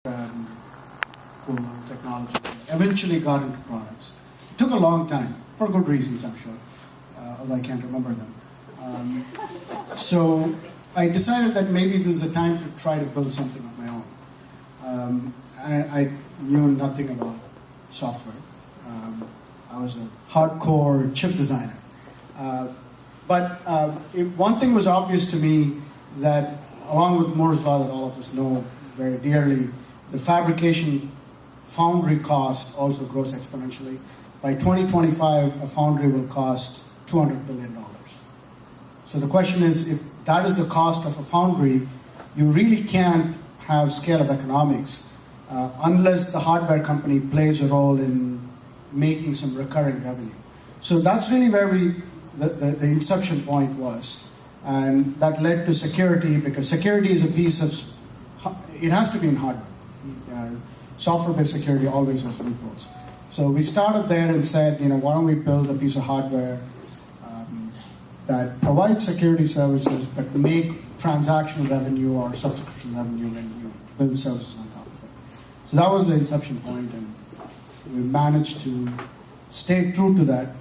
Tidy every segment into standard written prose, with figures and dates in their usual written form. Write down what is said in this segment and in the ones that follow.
cool technology. Eventually got into products. It took a long time, for good reasons, I'm sure, although I can't remember them. So I decided that maybe this is a time to try to build something of my own. I knew nothing about software. I was a hardcore chip designer. But one thing was obvious to me, that along with Moore's law that all of us know very dearly, the fabrication foundry cost also grows exponentially. By 2025, a foundry will cost $200 billion. So the question is, if that is the cost of a foundry, you really can't have scale of economics unless the hardware company plays a role in making some recurring revenue. So that's really where the inception point was. And that led to security, because security is a piece of, it has to be in hardware. Software-based security always has loopholes. So we started there and said, why don't we build a piece of hardware that provides security services, but make transactional revenue or subscription revenue when you build services on top of it. So that was the inception point, and we managed to stay true to that.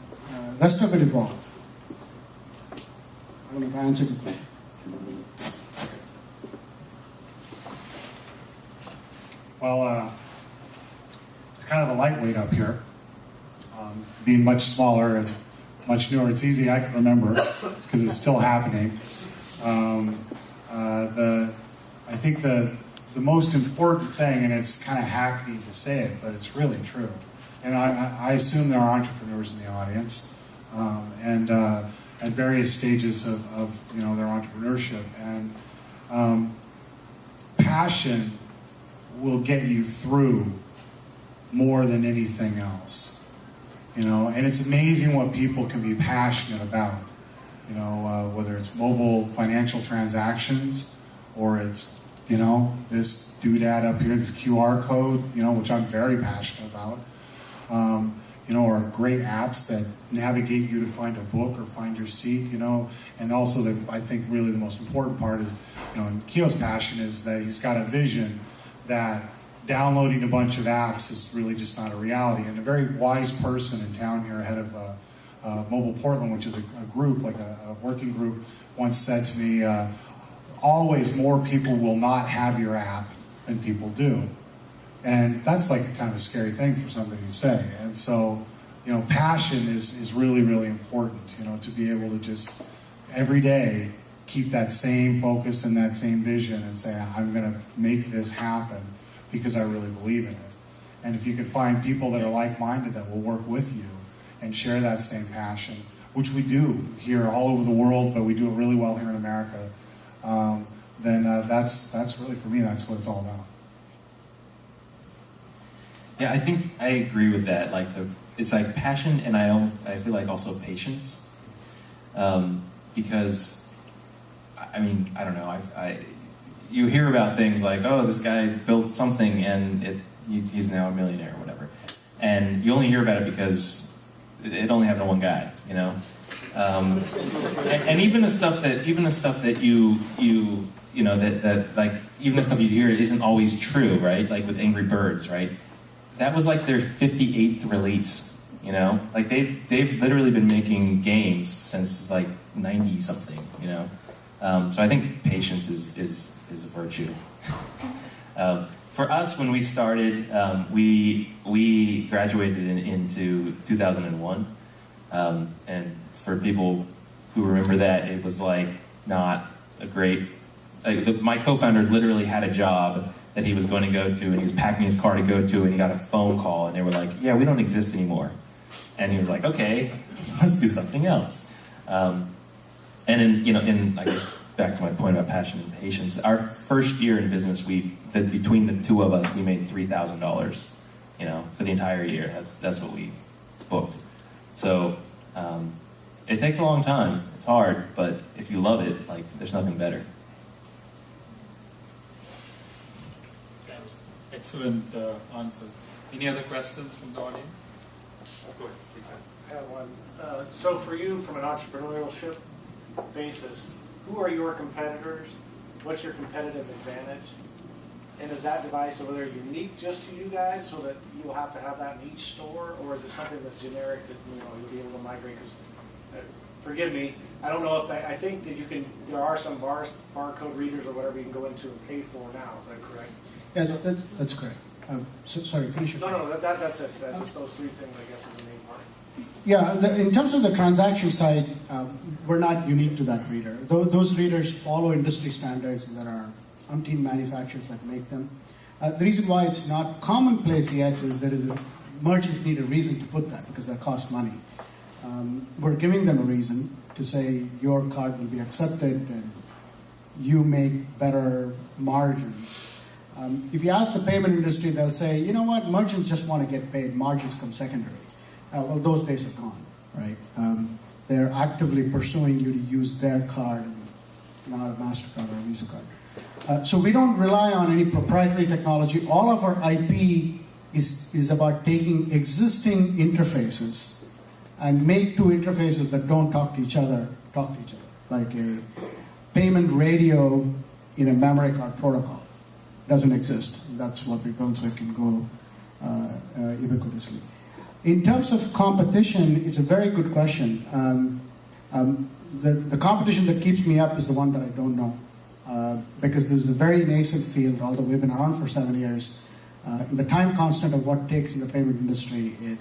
Rest of it evolved. I don't know if I answered the question. Well, it's kind of a lightweight up here. Being much smaller and much newer, it's easy, I can remember, because it's still happening. I think the most important thing, and it's kind of hackneyed to say it, but it's really true. And I assume there are entrepreneurs in the audience, and at various stages of their entrepreneurship. And passion will get you through more than anything else. And it's amazing what people can be passionate about. Whether it's mobile financial transactions, or it's this doodad up here, this QR code, which I'm very passionate about. Or great apps that navigate you to find a book or find your seat, and also I think really the most important part is, and Keo's passion is that he's got a vision that downloading a bunch of apps is really just not a reality. And a very wise person in town here, head of Mobile Portland, which is a group, like a working group, once said to me, always more people will not have your app than people do. And that's like a kind of a scary thing for somebody to say. And so, passion is really, really important, to be able to just every day keep that same focus and that same vision and say, I'm going to make this happen because I really believe in it. And if you can find people that are like-minded that will work with you and share that same passion, which we do here all over the world, but we do it really well here in America, then that's really, for me, that's what it's all about. Yeah, I think I agree with that. It's like passion, and I feel like also patience, because I don't know. You hear about things like, oh, this guy built something and he's now a millionaire or whatever, and you only hear about it because it only happened to one guy, and even the stuff that even the stuff that you hear isn't always true, right? Like with Angry Birds, right? That was like their 58th release, Like they've literally been making games since like 90 something, So I think patience is a virtue. For us, when we started, we graduated into 2001, and for people who remember that, it was like not a great. My co-founder literally had a job that he was going to go to, and he was packing his car to go to, and he got a phone call, and they were like, "Yeah, we don't exist anymore." And he was like, "Okay, let's do something else." And in I guess back to my point about passion and patience, our first year in business, between the two of us, we made $3,000, for the entire year. That's what we booked. So it takes a long time. It's hard, but if you love it, there's nothing better. Excellent answers. Any other questions from the audience? Go ahead, please. I have one. So for you, from an entrepreneurship basis, who are your competitors? What's your competitive advantage? And is that device over there unique just to you guys, so that you'll have to have that in each store, or is it something that's generic that you'll be able to migrate? Because, forgive me, I don't know if I think that you can. There are some barcode readers or whatever you can go into and pay for now. Is that correct? Yeah, that's correct. Sorry, finish your No, that's it. That's those three things, I guess, is the main part. Yeah, in terms of the transaction side, we're not unique to that reader. Those readers follow industry standards, and there are umpteen manufacturers that make them. The reason why it's not commonplace yet is merchants need a reason to put that because that costs money. We're giving them a reason to say your card will be accepted and you make better margins. If you ask the payment industry, they'll say, you know what, merchants just want to get paid, margins come secondary. Well, those days are gone, right? They're actively pursuing you to use their card and not a MasterCard or a Visa card. So we don't rely on any proprietary technology. All of our IP is about taking existing interfaces and make two interfaces that don't talk to each other, like a payment radio in a memory card protocol. Doesn't exist. That's what we built so it can go ubiquitously. In terms of competition, it's a very good question. The competition that keeps me up is the one that I don't know. Because this is a very nascent field, although we've been around for 7 years. The time constant of what it takes in the payment industry, it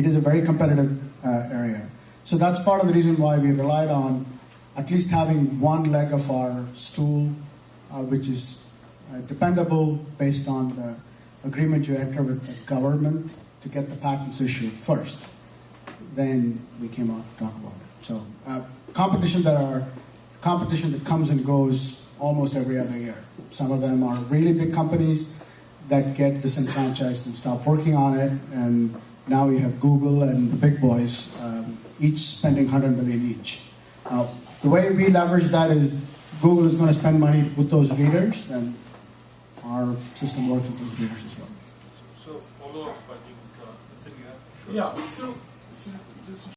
is a very competitive area. So that's part of the reason why we relied on at least having one leg of our stool, which is dependable based on the agreement you enter with the government to get the patents issued first. Then we came out to talk about it. So competition that comes and goes almost every other year. Some of them are really big companies that get disenfranchised and stop working on it, and now you have Google and the big boys, each spending $100 million each. The way we leverage that is Google is going to spend money to put those readers, and our system works with those readers as well. So follow up, I think, until you have. Yeah, so this